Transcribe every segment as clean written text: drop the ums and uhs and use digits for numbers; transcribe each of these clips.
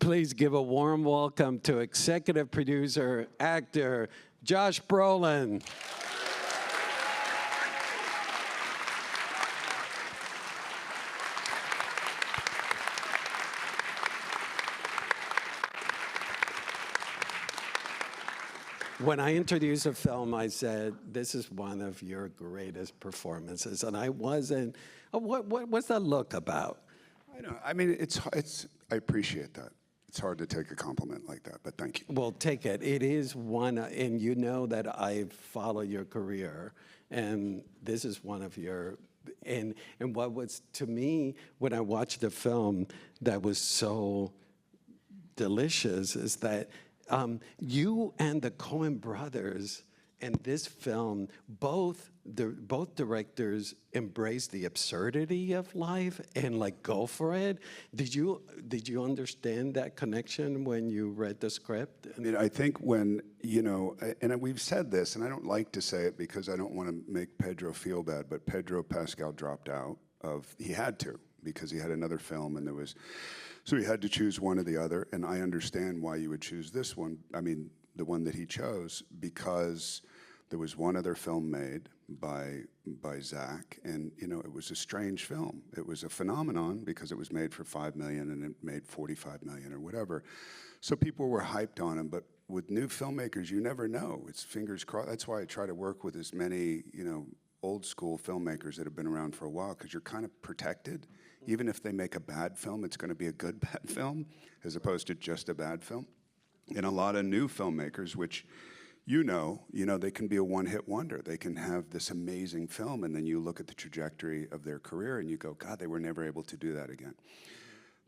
Please give a warm welcome to executive producer, actor, Josh Brolin. When I introduced a film, I said, this is one of your greatest performances. And I wasn't, what's that look about? I know. I mean, I appreciate that. It's hard to take a compliment like that, but thank you. Well, take it. It is one, and you know that I follow your career, and this is one of your, and what was, to me, when I watched the film that was so delicious is that you and the Coen brothers and this film, both directors embrace the absurdity of life and like go for it. Did you understand that connection when you read the script? I mean, I think when, you know, and we've said this, and I don't like to say it because I don't want to make Pedro feel bad, but Pedro Pascal dropped out he had to, because he had another film and so he had to choose one or the other, and I understand why you would choose this one. I mean, the one that he chose, because there was one other film made by Zach, and you know, it was a strange film. It was a phenomenon because it was made for $5 million and it made $45 million or whatever. So people were hyped on him, but with new filmmakers, you never know. It's fingers crossed. That's why I try to work with as many, you know, old school filmmakers that have been around for a while, because you're kind of protected. Even if they make a bad film, it's going to be a good bad film, as opposed to just a bad film. And a lot of new filmmakers, which you know, they can be a one-hit wonder. They can have this amazing film, and then you look at the trajectory of their career, and you go, God, they were never able to do that again.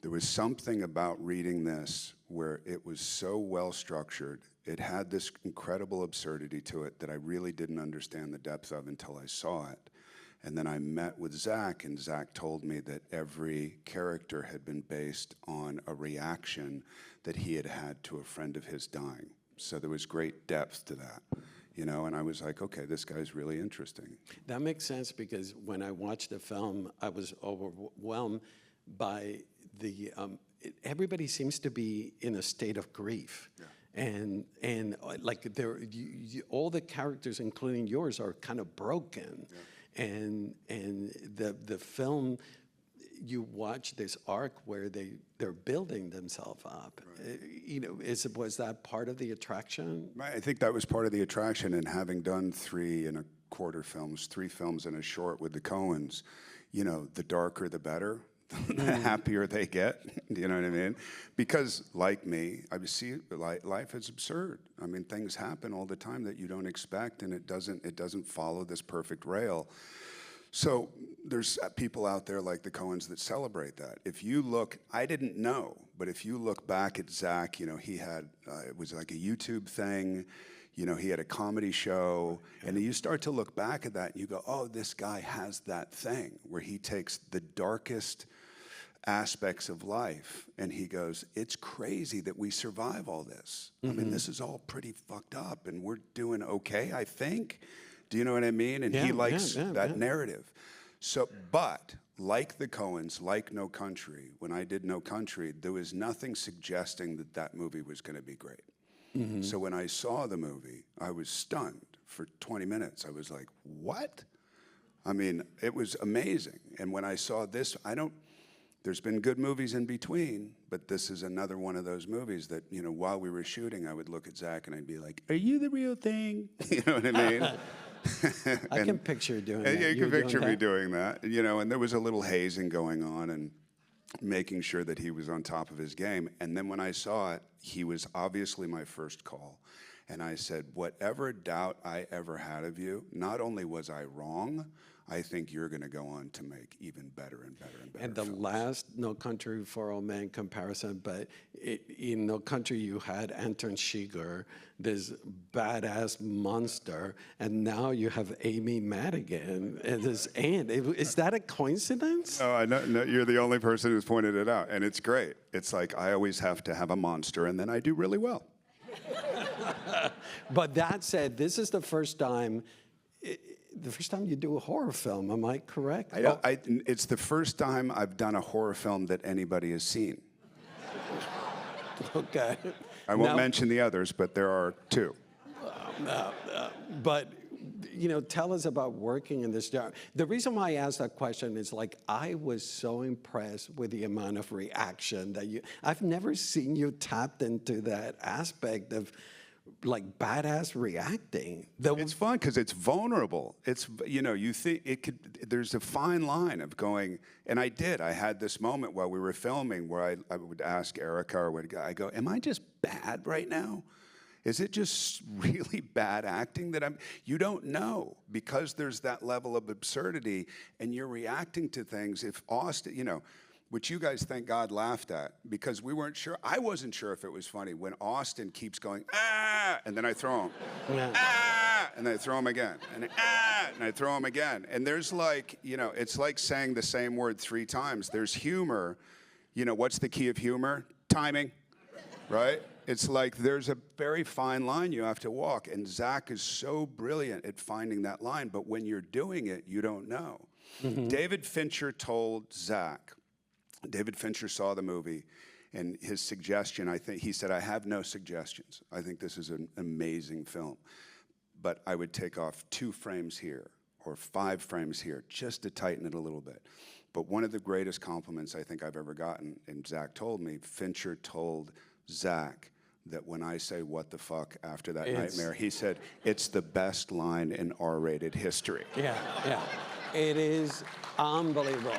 There was something about reading this where it was so well structured. It had this incredible absurdity to it that I really didn't understand the depth of until I saw it. And then I met with Zach, and Zach told me that every character had been based on a reaction that he had had to a friend of his dying. So there was great depth to that, you know, and I was like, okay, this guy's really interesting. That makes sense, because when I watched the film, I was overwhelmed by everybody seems to be in a state of grief. Yeah. And like all the characters, including yours, are kind of broken. Yeah. And the film, you watch this arc where they're building themselves up. Right. You know, was that part of the attraction? Right, I think that was part of the attraction, and having done 3.25 films, 3 films and a short with the Coens, you know, the darker the better. The happier they get, you know what I mean? Because, like me, I see life is absurd. I mean, things happen all the time that you don't expect, and it doesn't follow this perfect rail. So there's people out there like the Coens that celebrate that. If you look, I didn't know, but if you look back at Zach, you know, he had, it was like a YouTube thing. You know, he had a comedy show, and you start to look back at that, and you go, oh, this guy has that thing where he takes the darkest aspects of life, and he goes, it's crazy that we survive all this. I mean, this is all pretty fucked up, and we're doing okay, I think. Do you know what I mean? And he likes that narrative. So, but like the Coens, like No Country, when I did No Country, there was nothing suggesting that that movie was going to be great. So when I saw the movie, I was stunned for 20 minutes. I was like, what? I mean, it was amazing. And when I saw this, there's been good movies in between, but this is another one of those movies that, you know, while we were shooting, I would look at Zach and I'd be like, are you the real thing? You know what I mean? I can picture doing that. Yeah, you can picture me doing that. You know, and there was a little hazing going on and making sure that he was on top of his game. And then when I saw it, he was obviously my first call. And I said, whatever doubt I ever had of you, not only was I wrong, I think you're going to go on to make even better and better and better And the films. last No Country for Old Men comparison, but in No Country you had Anton Chigurh, this badass monster, and now you have Amy Madigan as this aunt. Is that a coincidence? Oh, no, you're the only person who's pointed it out, and it's great. It's like I always have to have a monster, and then I do really well. But that said, this is the first time you do a horror film. Am I correct? It's the first time I've done a horror film that anybody has seen. Okay. I won't Now, mention the others, but there are two. But, tell us about working in this job. The reason why I asked that question is like, I was so impressed with the amount of reaction that I've never seen you tapped into that aspect of like badass reacting. It's fun because it's vulnerable. It's, you think there's a fine line of going, and I had this moment while we were filming where I would ask Erica or I go, am I just bad right now? Is it just really bad acting that you don't know, because there's that level of absurdity and you're reacting to things. If Austin, which you guys, thank God, laughed at, because we weren't sure. I wasn't sure if it was funny when Austin keeps going, ah, and then I throw him. Yeah. Ah, and then I throw him again. And ah, and I throw him again. And there's like, it's like saying the same word 3 times. There's humor. What's the key of humor? Timing, right? It's like there's a very fine line you have to walk. And Zach is so brilliant at finding that line. But when you're doing it, you don't know. Mm-hmm. David Fincher told Zach, David Fincher saw the movie, and his suggestion, he said, I have no suggestions. I think this is an amazing film. But I would take off 2 frames here or 5 frames here just to tighten it a little bit. But one of the greatest compliments I think I've ever gotten, and Zach told me, Fincher told Zach that when I say what the fuck after that nightmare, he said, it's the best line in R-rated history. Yeah. It is unbelievable.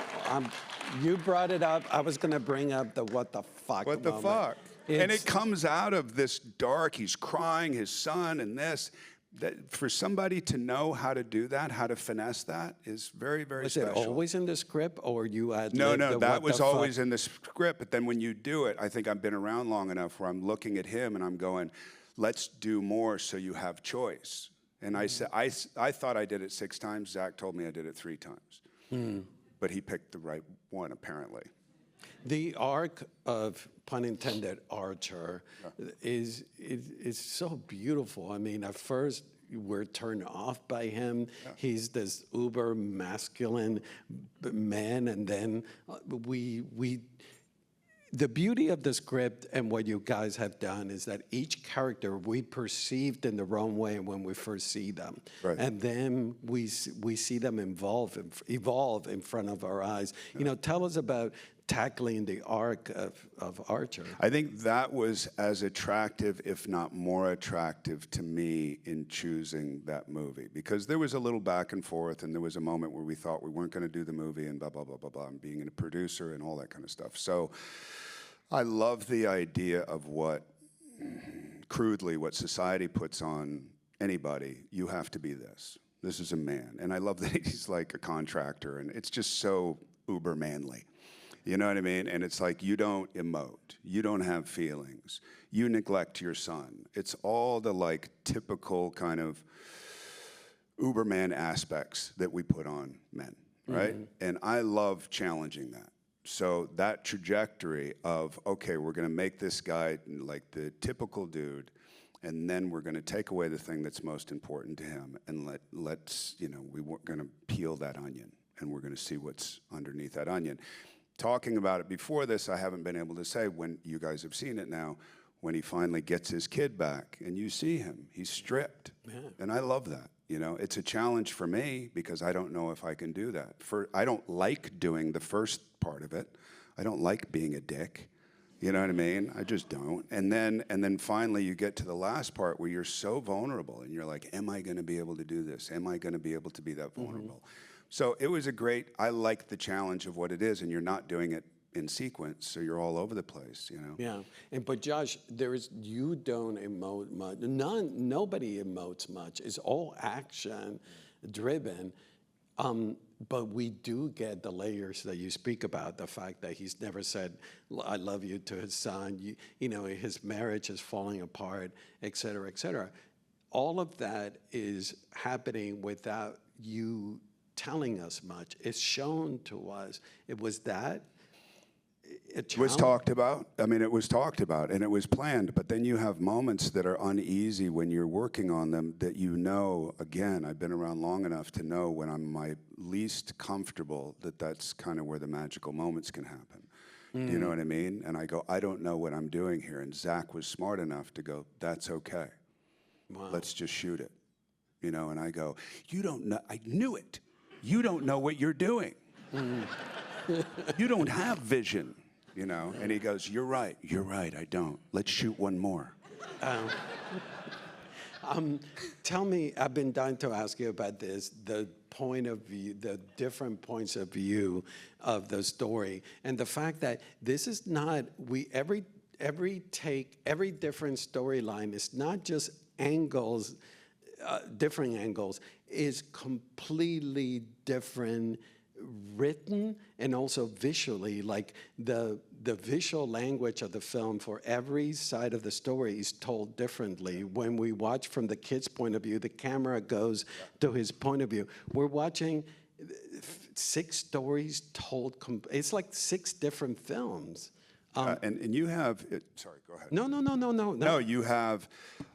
You brought it up. I was going to bring up the what the fuck What the moment. fuck? And it comes out of this dark, he's crying, his son, and this. That for somebody to know how to do that, how to finesse that, is very, very special. Was it always in the script, or you had No, that was always in the script. But then when you do it, I think I've been around long enough where I'm looking at him and I'm going, let's do more so you have choice. And I said, I thought I did it 6 times. Zach told me I did it 3 times. But he picked the right one, apparently. The arc of, pun intended, Archer is so beautiful. I mean, at first we're turned off by him. Yeah. He's this uber masculine man, and then the beauty of the script and what you guys have done is that each character we perceived in the wrong way when we first see them. Right. And then we see them evolve in front of our eyes. Yeah. Tell us about tackling the arc of Archer. I think that was as attractive, if not more attractive to me in choosing that movie, because there was a little back and forth, and there was a moment where we thought we weren't going to do the movie, and blah, blah, blah, blah, blah, and being a producer and all that kind of stuff. So I love the idea of crudely, what society puts on anybody. You have to be this. This is a man. And I love that he's like a contractor, and it's just so uber manly. You know what I mean? And it's like, you don't emote. You don't have feelings. You neglect your son. It's all the like typical kind of Uberman aspects that we put on men, right? Mm-hmm. And I love challenging that. So that trajectory of, okay, we're going to make this guy like the typical dude, and then we're going to take away the thing that's most important to him, and let's we're going to peel that onion, and we're going to see what's underneath that onion. Talking about it before this, I haven't been able to say, when you guys have seen it now, when he finally gets his kid back and you see him, he's stripped. Yeah. And I love that. It's a challenge for me because I don't know if I can do that. I don't like doing the first part of it. I don't like being a dick. You know what I mean? I just don't. And then finally you get to the last part where you're so vulnerable and you're like, am I going to be able to do this? Am I going to be able to be that vulnerable? Mm-hmm. So it was I like the challenge of what it is, and you're not doing it in sequence, so you're all over the place, Yeah, but Josh, you don't emote much. Nobody emotes much. It's all action driven. But we do get the layers that you speak about, the fact that he's never said, I love you to his son, his marriage is falling apart, et cetera, et cetera. All of that is happening without you telling us much. It's shown to us. It was that. It was talked about. I mean, it was talked about and it was planned, but then you have moments that are uneasy when you're working on them that again, I've been around long enough to know when I'm my least comfortable that's kind of where the magical moments can happen. Do you know what I mean? And I go, I don't know what I'm doing here. And Zach was smart enough to go, that's okay. Wow. Let's just shoot it. You know, and I go, you don't know, I knew it. You don't know what you're doing. You don't have vision, you know? And he goes, you're right, I don't. Let's shoot one more. Tell me, I've been dying to ask you about this, the point of view, the different points of view of the story, and the fact that this is not, every take, every different storyline is not just angles, different angles, is completely different written and also visually. Like the visual language of the film for every side of the story is told differently. When we watch from the kid's point of view, the camera goes to his point of view. We're watching 6 stories told, it's like 6 different films. And you have, sorry, go ahead. No. No, you have,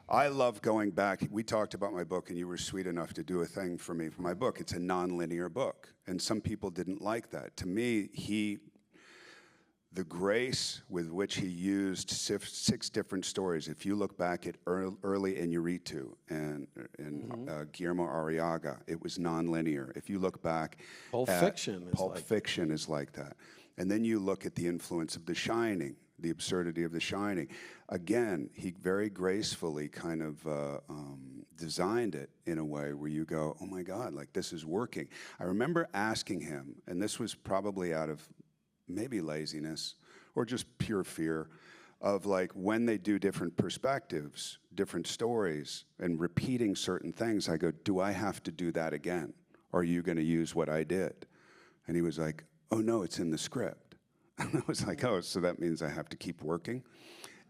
I love going back. We talked about my book, and you were sweet enough to do a thing for me for my book. It's a non-linear book, and some people didn't like that. To me, the grace with which he used 6 different stories, if you look back at early Inarritu and Guillermo Arriaga, it was non-linear. If you look back Pulp Fiction is like that. And then you look at the influence of The Shining, the absurdity of The Shining. Again, he very gracefully kind of designed it in a way where you go, oh my God, like this is working. I remember asking him, and this was probably out of maybe laziness or just pure fear, of like when they do different perspectives, different stories, and repeating certain things, I go, do I have to do that again? Or are you going to use what I did? And he was like, oh no, it's in the script. And I was like, oh, so that means I have to keep working?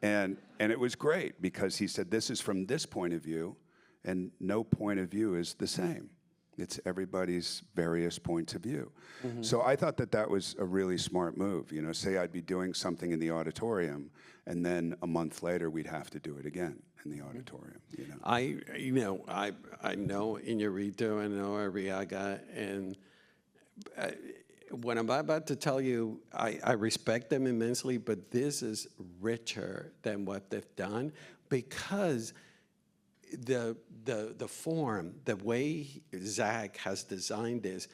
And it was great because he said, this is from this point of view, and no point of view is the same. It's everybody's various points of view. Mm-hmm. So I thought that was a really smart move. You know, say I'd be doing something in the auditorium, and then a month later we'd have to do it again in the auditorium. You know, I know Inarritu, I know Arriaga, and what I'm about to tell you, I respect them immensely, but this is richer than what they've done because the form, the way Zach has designed this,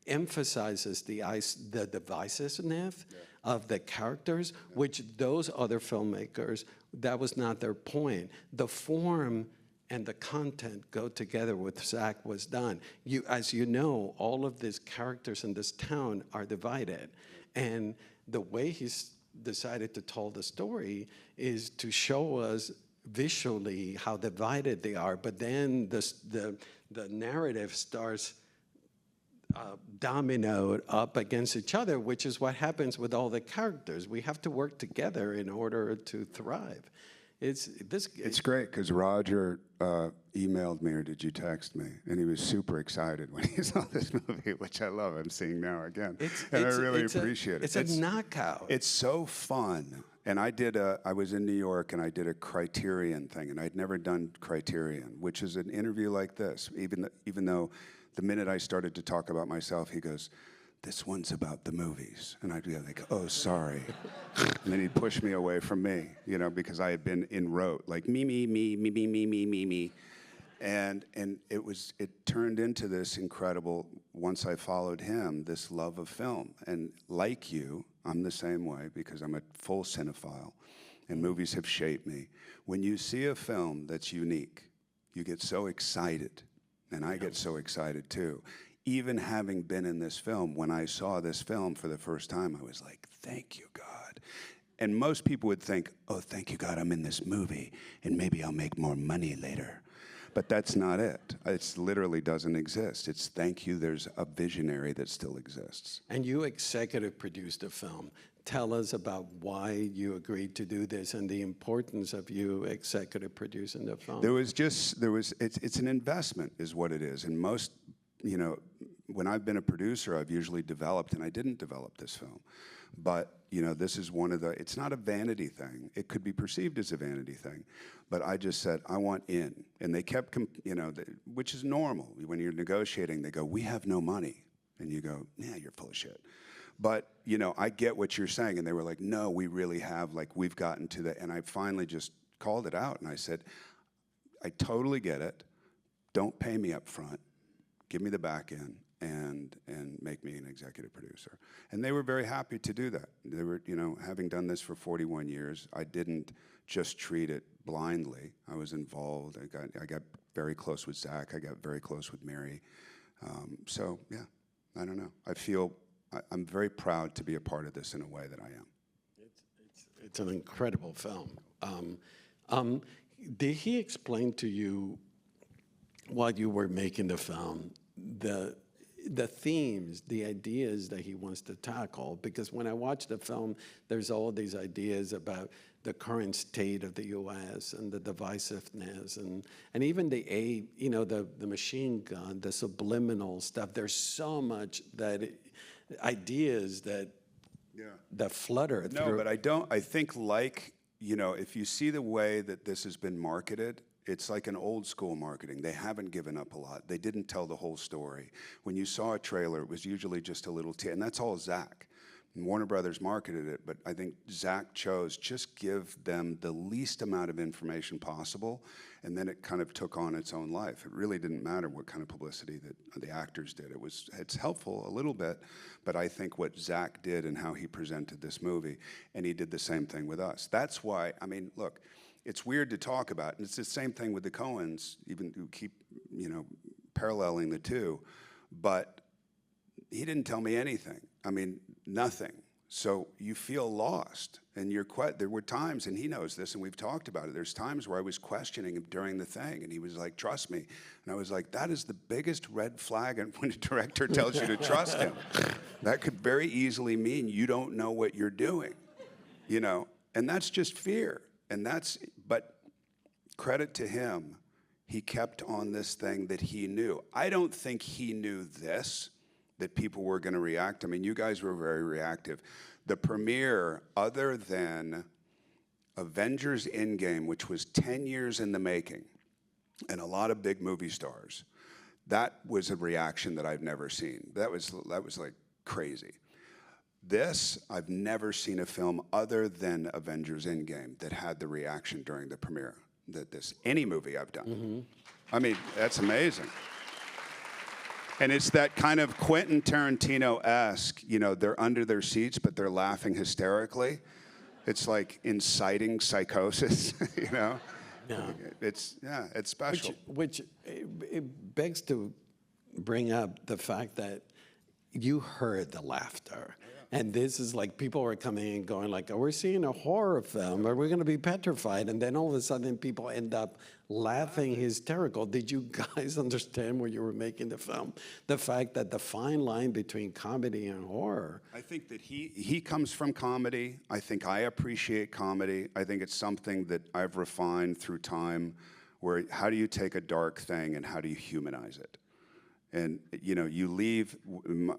emphasizes the divisiveness of the characters, which those other filmmakers, that was not their point. The form and the content go together with Zach was done. As you know, all of these characters in this town are divided. And the way he's decided to tell the story is to show us visually how divided they are, but then the narrative starts dominoed up against each other, which is what happens with all the characters. We have to work together in order to thrive. It's great because Roger emailed me, or did you text me? And he was super excited when he saw this movie, which I love. I'm seeing now again, and I really appreciate it. It's a knockout. It's so fun. And I was in New York, and I did a Criterion thing, and I'd never done Criterion, which is an interview like this. Even though the minute I started to talk about myself, he goes, this one's about the movies. And I'd be like, oh, sorry. And then he'd push me away from me, you know, because I had been in rote, like me. And it turned into this incredible, once I followed him, this love of film. And like you, I'm the same way because I'm a full cinephile and movies have shaped me. When you see a film that's unique, you get so excited. And I get so excited too. Even having been in this film, when I saw this film for the first time, I was like, thank you, God. And most people would think, oh, thank you, God, I'm in this movie, and maybe I'll make more money later. But that's not it. It literally doesn't exist. It's thank you, there's a visionary that still exists. And you executive produced a film. Tell us about why you agreed to do this and the importance of you executive producing the film. It's an investment is what it is. And most, you know, when I've been a producer, I've usually developed, and I didn't develop this film. But, you know, this is one of the, it's not a vanity thing. It could be perceived as a vanity thing. But I just said, I want in. And they kept, you know, which is normal. When you're negotiating, they go, we have no money. And you go, yeah, you're full of shit. But, you know, I get what you're saying. And they were like, no, we really have, like, we've gotten to the, and I finally just called it out. And I said, I totally get it. Don't pay me up front. Give me the back end and make me an executive producer. And they were very happy to do that. They were, you know, having done this for 41 years, I didn't just treat it blindly. I was involved. I got very close with Zach. I got very close with Mary. So, yeah, I don't know. I'm very proud to be a part of this in a way that I am. It's an incredible film. Did he explain to you, while you were making the film, the themes, the ideas that he wants to tackle? Because when I watch the film, there's all these ideas about the current state of the U.S. and the divisiveness and even the machine gun, the subliminal stuff. There's so much ideas that flutter through. No, but I think, like, you know, if you see the way that this has been marketed, it's like an old school marketing. They haven't given up a lot. They didn't tell the whole story. When you saw a trailer, it was usually just a little and that's all Zach. And Warner Brothers marketed it, but I think Zach chose just give them the least amount of information possible, and then it kind of took on its own life. It really didn't matter what kind of publicity that the actors did. It's helpful a little bit, but I think what Zach did and how he presented this movie, and he did the same thing with us. That's why, I mean, look, it's weird to talk about, and it's the same thing with the Coens, even who keep, you know, paralleling the two, but he didn't tell me anything. I mean, nothing. So you feel lost, and there were times, and he knows this, and we've talked about it, there's times where I was questioning him during the thing, and he was like, trust me. And I was like, that is the biggest red flag when a director tells you to trust him. That could very easily mean you don't know what you're doing, you know? And that's just fear. But credit to him, he kept on this thing that he knew. I don't think he knew this, that people were going to react. I mean, you guys were very reactive. The premiere, other than Avengers Endgame, which was 10 years in the making, and a lot of big movie stars, that was a reaction that I've never seen. That was like crazy. This, I've never seen a film other than Avengers Endgame that had the reaction during the premiere. Any movie I've done. Mm-hmm. I mean, that's amazing. And it's that kind of Quentin Tarantino-esque, you know, they're under their seats, but they're laughing hysterically. It's like inciting psychosis, you know? Yeah. It's special. Which it begs to bring up the fact that you heard the laughter. And this is like people are coming and going like, oh, we're seeing a horror film. Are we going to be petrified? And then all of a sudden people end up laughing hysterical. Did you guys understand when you were making the film? The fact that the fine line between comedy and horror. I think that he comes from comedy. I think I appreciate comedy. I think it's something that I've refined through time, where how do you take a dark thing and how do you humanize it? And, you know, you leave,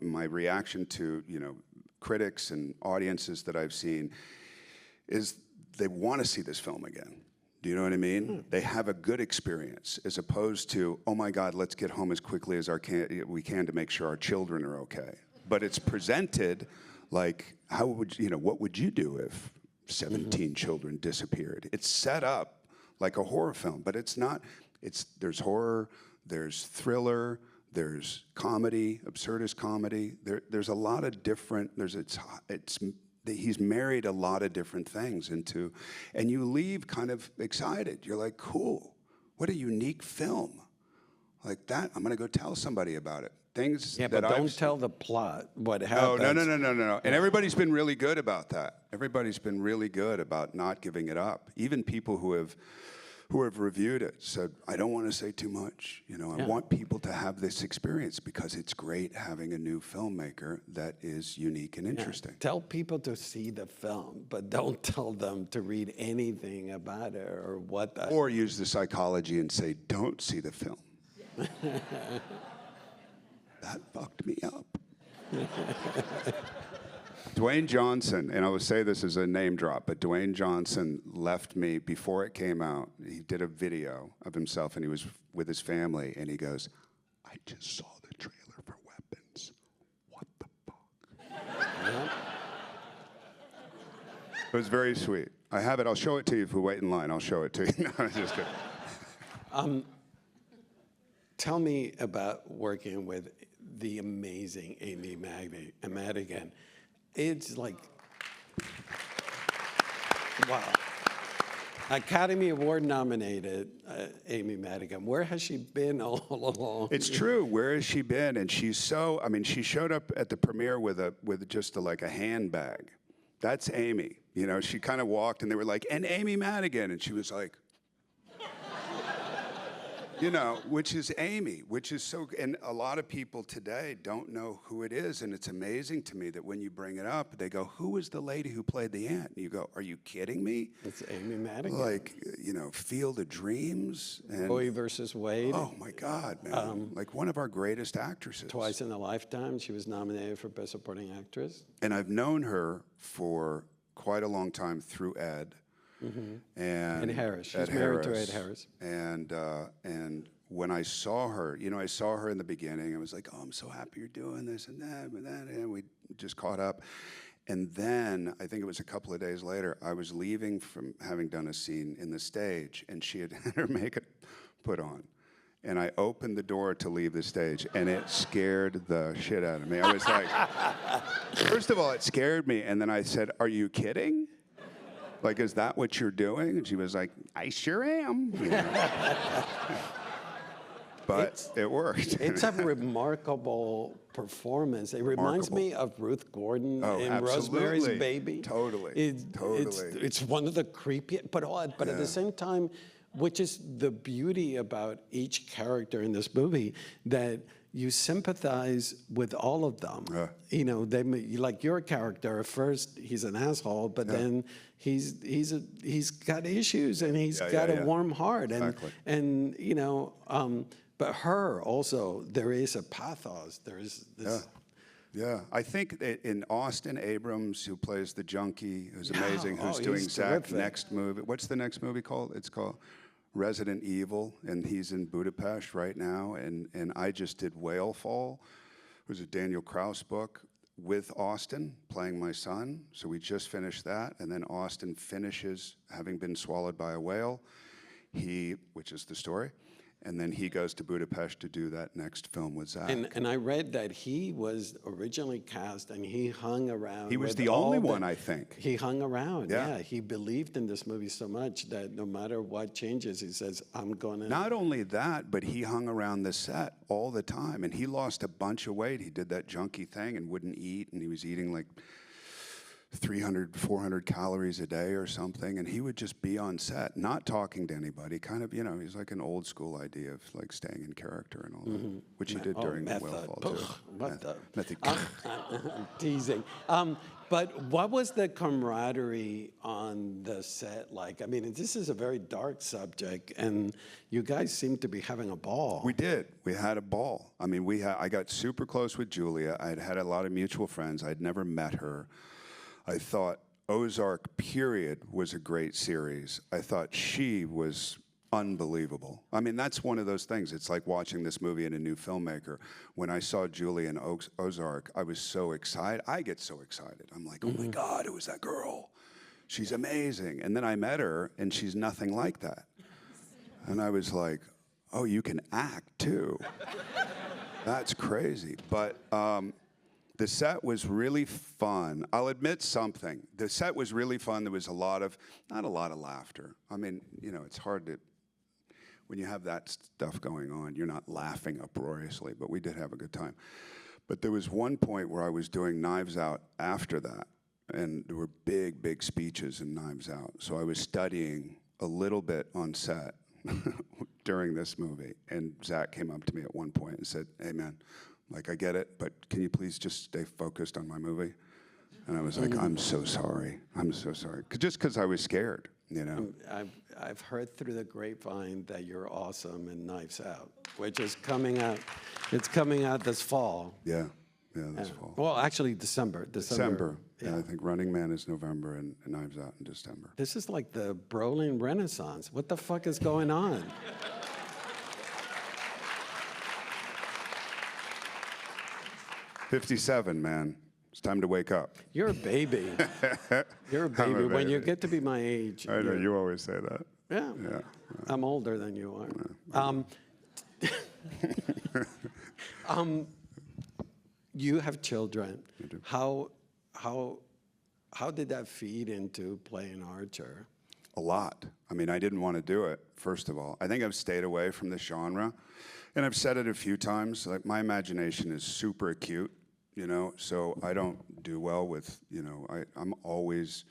my reaction to, you know, critics and audiences that I've seen is they want to see this film again. Do you know what I mean? They have a good experience, as opposed to, oh my God, let's get home as quickly as we can to make sure our children are okay. But it's presented like, what would you do if 17 children disappeared? It's set up like a horror film, but it's not. There's horror, there's thriller, there's comedy, absurdist comedy. There's a lot of different. He's married a lot of different things into, and you leave kind of excited. You're like, cool, what a unique film, like that. I'm gonna go tell somebody about it. Things. Yeah, but don't tell the plot. What happens? No. And everybody's been really good about that. Everybody's been really good about not giving it up. Even people who have reviewed it said, I don't want to say too much. You know, I want people to have this experience because it's great having a new filmmaker that is unique and interesting. Tell people to see the film, but don't tell them to read anything about it or what. Or use the psychology and say, don't see the film. That fucked me up. Dwayne Johnson, and I will say this as a name drop, but Dwayne Johnson left me before it came out. He did a video of himself, and he was with his family, and he goes, I just saw the trailer for Weapons. What the fuck? Yeah. It was very sweet. I have it. I'll show it to you if we wait in line. I'll show it to you. No, I'm just kidding. Tell me about working with the amazing Amy Madigan. It's like, wow. Academy Award nominated Amy Madigan. Where has she been all along? It's true. Where has she been? And she's so. I mean, she showed up at the premiere with just like a handbag. That's Amy. You know, she kind of walked, and they were like, "And Amy Madigan," and she was like, you know, which is Amy, which is so. And a lot of people today don't know who it is, and it's amazing to me that when you bring it up, they go, "Who was the lady who played the aunt?" And you go, "Are you kidding me?" It's Amy Madigan. Like, you know, Field of Dreams and Roe versus Wade. oh my God, man! Like one of our greatest actresses. Twice in a Lifetime, she was nominated for Best Supporting Actress. And I've known her for quite a long time through Ed. And Harris. She's Ed married to Ed Harris. And when I saw her, you know, I saw her in the beginning. I was like, "Oh, I'm so happy you're doing this and that and that," and we just caught up. And then I think it was a couple of days later, I was leaving from having done a scene in the stage, and she had had her makeup put on. And I opened the door to leave the stage, and it scared the shit out of me. I was like, first of all, it scared me, and then I said, "Are you kidding? Like, is that what you're doing?" And she was like, "I sure am." You know? But it worked. It's a remarkable performance. It reminds me of Ruth Gordon in absolutely. Rosemary's Baby. Totally. It's one of the creepiest, but at the same time, which is the beauty about each character in this movie, that you sympathize with all of them. You know, like your character. At first, he's an asshole, but then he's got issues, and he's got a warm heart, and you know. But her also, there is a pathos. There is this. Yeah, I think that in Austin Abrams, who plays the junkie, who's amazing, who's doing Zach's next movie. What's the next movie called? It's called Resident Evil, and he's in Budapest right now. And I just did Whale Fall, it was a Daniel Krauss book, with Austin playing my son. So we just finished that, and then Austin finishes having been swallowed by a whale, which is the story. And then he goes to Budapest to do that next film with Zach. And I read that he was originally cast, and he hung around. He was the only one, I think. He hung around, Yeah. He believed in this movie so much that no matter what changes, he says, "I'm going to." Not only that, but he hung around the set all the time. And he lost a bunch of weight. He did that junkie thing and wouldn't eat. And he was eating like 300, 400 calories a day or something, and he would just be on set, not talking to anybody, kind of, you know, he's like an old school idea of like staying in character and all that, which he did during the Whale Fall too. What the? Method. I'm teasing. But what was the camaraderie on the set like? I mean, this is a very dark subject, and you guys seem to be having a ball. We did. We had a ball. I mean, I got super close with Julia. I'd had a lot of mutual friends. I'd never met her. I thought Ozark, period, was a great series. I thought she was unbelievable. I mean, that's one of those things. It's like watching this movie in a new filmmaker. When I saw Julia in Ozark, I was so excited. I get so excited. I'm like, "Oh my God, who is that girl? She's amazing." And then I met her, and she's nothing like that. And I was like, "Oh, you can act too." That's crazy. But the set was really fun. I'll admit something. The set was really fun. There was not a lot of laughter. I mean, you know, it's hard to, when you have that stuff going on, you're not laughing uproariously, but we did have a good time. But there was one point where I was doing Knives Out after that, and there were big, big speeches in Knives Out. So I was studying a little bit on set during this movie, and Zach came up to me at one point and said, "Hey, man, like, I get it, but can you please just stay focused on my movie?" And I was like, "I'm so sorry. I'm so sorry." Just because I was scared, you know. I've heard through the grapevine that you're awesome in Knives Out, which is coming out. It's coming out this fall. Yeah, this fall. Well, actually, December. Yeah, I think Running Man is November and Knives Out in December. This is like the Brolin Renaissance. What the fuck is going on? 57, man. It's time to wake up. You're a baby. You're a baby. I'm a When you baby. get to be my age. I know, you always say that. Yeah. Yeah. I'm older than you are. You have children. I do. How did that feed into playing Archer? A lot. I mean, I didn't want to do it, first of all. I think I've stayed away from this genre. And I've said it a few times, like my imagination is super acute, you know, so I don't do well with, you know, I'm always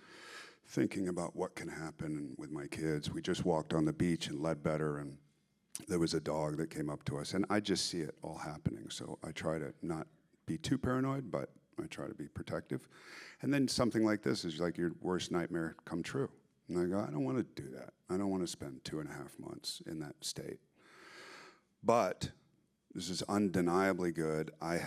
thinking about what can happen with my kids. We just walked on the beach in Ledbetter, and there was a dog that came up to us, and I just see it all happening. So I try to not be too paranoid, but I try to be protective. And then something like this is like your worst nightmare come true. And I go, I don't want to do that. I don't want to spend 2.5 months in that state. But this is undeniably good. I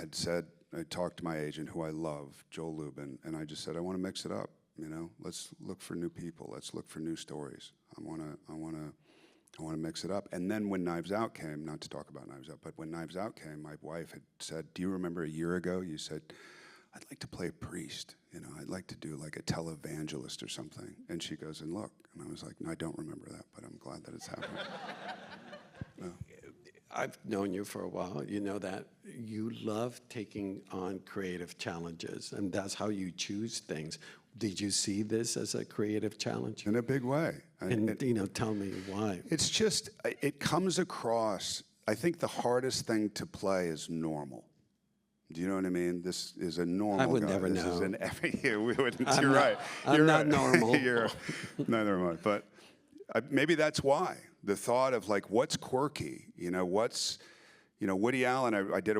talked to my agent, who I love, Joel Lubin, and I just said, I want to mix it up. You know, let's look for new people. Let's look for new stories. I want to mix it up. And then when Knives Out came, not to talk about Knives Out, but when Knives Out came, my wife had said, do you remember a year ago you said, I'd like to play a priest. You know, I'd like to do like a televangelist or something. And she goes, and look. And I was like, no, I don't remember that, but I'm glad that it's happening. I've known you for a while. You know that you love taking on creative challenges, and that's how you choose things. Did you see this as a creative challenge? In a big way. And, you know, tell me why. It's just, it comes across, I think the hardest thing to play is normal. Do you know what I mean? This is a normal guy. I would never this know. Is an every year. We wouldn't. I'm You're not, right. I'm You're not right. normal. Neither am I. But maybe that's why. The thought of like, what's quirky? You know, what's, you know, Woody Allen. I did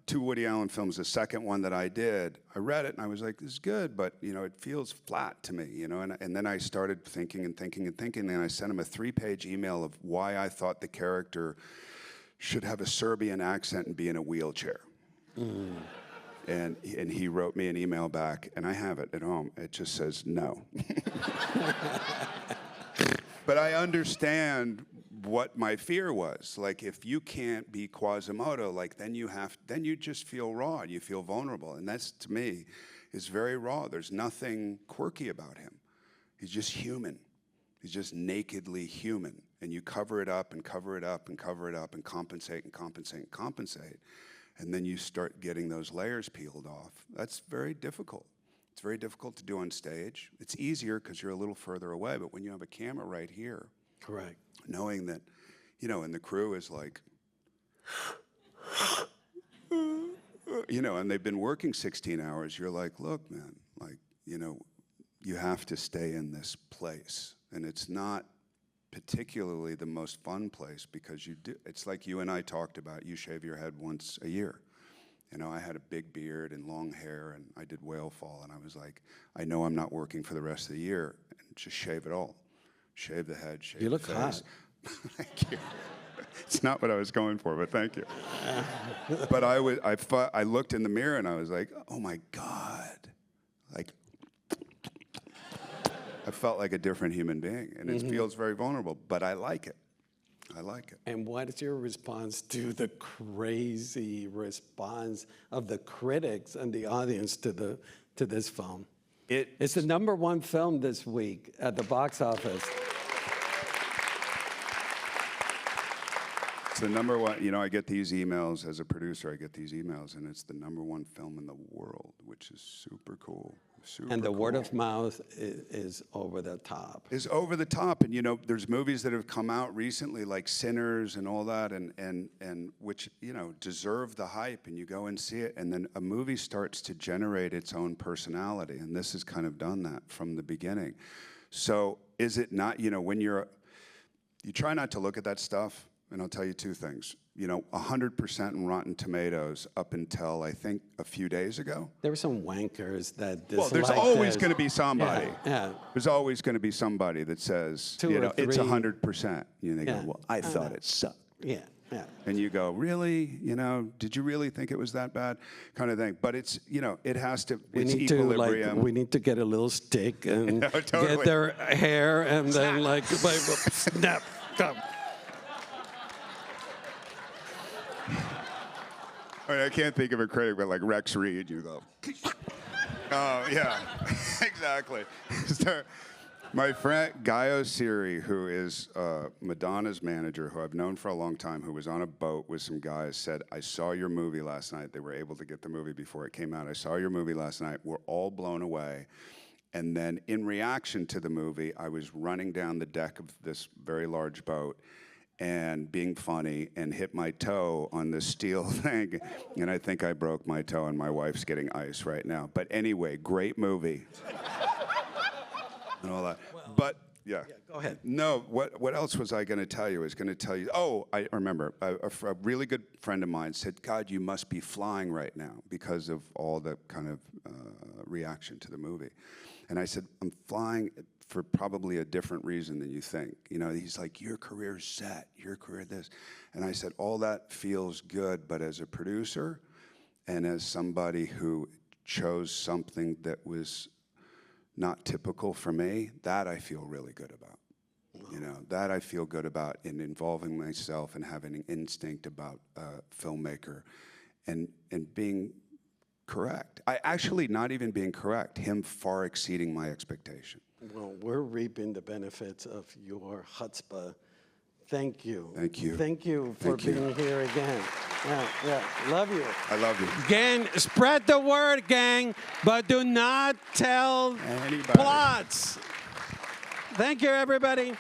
two Woody Allen films. The second one that I did, I read it and I was like, this is good, but you know, it feels flat to me. You know, and then I started thinking and thinking and thinking, and I sent him a 3-page email of why I thought the character should have a Serbian accent and be in a wheelchair. Mm. And he wrote me an email back, and I have it at home. It just says no. But I understand what my fear was. Like, if you can't be Quasimodo, like then you just feel raw. You feel vulnerable, and that's, to me, is very raw. There's nothing quirky about him. He's just human. He's just nakedly human, and you cover it up and cover it up and cover it up and compensate and compensate and compensate. And then you start getting those layers peeled off. That's very difficult. It's very difficult to do on stage. It's easier because you're a little further away, but when you have a camera right here, correct, knowing that, you know, and the crew is like, you know, and they've been working 16 hours, you're like, look, man, like, you know, you have to stay in this place. And it's not particularly the most fun place because you do, it's like you and I talked about, you shave your head once a year. You know, I had a big beard and long hair, and I did Whale Fall, and I was like, I know I'm not working for the rest of the year, and just shave it all. Shave the head, shave you the look face. hot. Thank you. It's not what I was going for, but thank you. But I looked in the mirror, and I was like, oh my God. Like, I felt like a different human being, and it feels very vulnerable, but I like it. I like it. And what is your response to the crazy response of the critics and the audience to this film? It's the #1 film this week at the box office. It's the #1, you know, I get these emails as a producer, I get these emails, and it's the #1 film in the world, which is super cool. And the word of mouth is over the top. Is over the top, and you know, there's movies that have come out recently, like Sinners and all that, and which, you know, deserve the hype, and you go and see it, and then a movie starts to generate its own personality, and this has kind of done that from the beginning. So is it not, you know, when you try not to look at that stuff, and I'll tell you two things. You know, 100% in Rotten Tomatoes up until, I think, a few days ago. There were some wankers that disliked Well, there's always going to be somebody. Yeah. There's always going to be somebody that says, you know, it's 100%. You know, they go, well, I thought it sucked. Yeah, yeah. And you go, really? You know, did you really think it was that bad? Kind of thing. But it's, you know, it has to, it's equilibrium. We need to get a little stick and No, totally. get their hair and then like snap. I mean, I can't think of a critic, but like Rex Reed, you go. Oh, yeah, exactly. So, my friend Guy Osiri, who is Madonna's manager, who I've known for a long time, who was on a boat with some guys, said, I saw your movie last night. They were able to get the movie before it came out. I saw your movie last night. We're all blown away. And then in reaction to the movie, I was running down the deck of this very large boat and being funny and hit my toe on this steel thing. And I think I broke my toe, and my wife's getting ice right now. But anyway, great movie. And all that. But, yeah. Go ahead. No, what else was I going to tell you? I was going to tell you, I remember, a really good friend of mine said, God, you must be flying right now because of all the kind of reaction to the movie. And I said, I'm flying for probably a different reason than you think. You know, he's like, your career's set, your career this. And I said, all that feels good, but as a producer and as somebody who chose something that was not typical for me, that I feel really good about. You know, that I feel good about in involving myself and having an instinct about filmmaker and being correct. I actually not even being correct, him far exceeding my expectation. Well, we're reaping the benefits of your chutzpah. Thank you. Thank you. Thank you for being here again. Yeah, love you. I love you. Gang, spread the word, gang, but do not tell Anybody. plots. Thank you, everybody.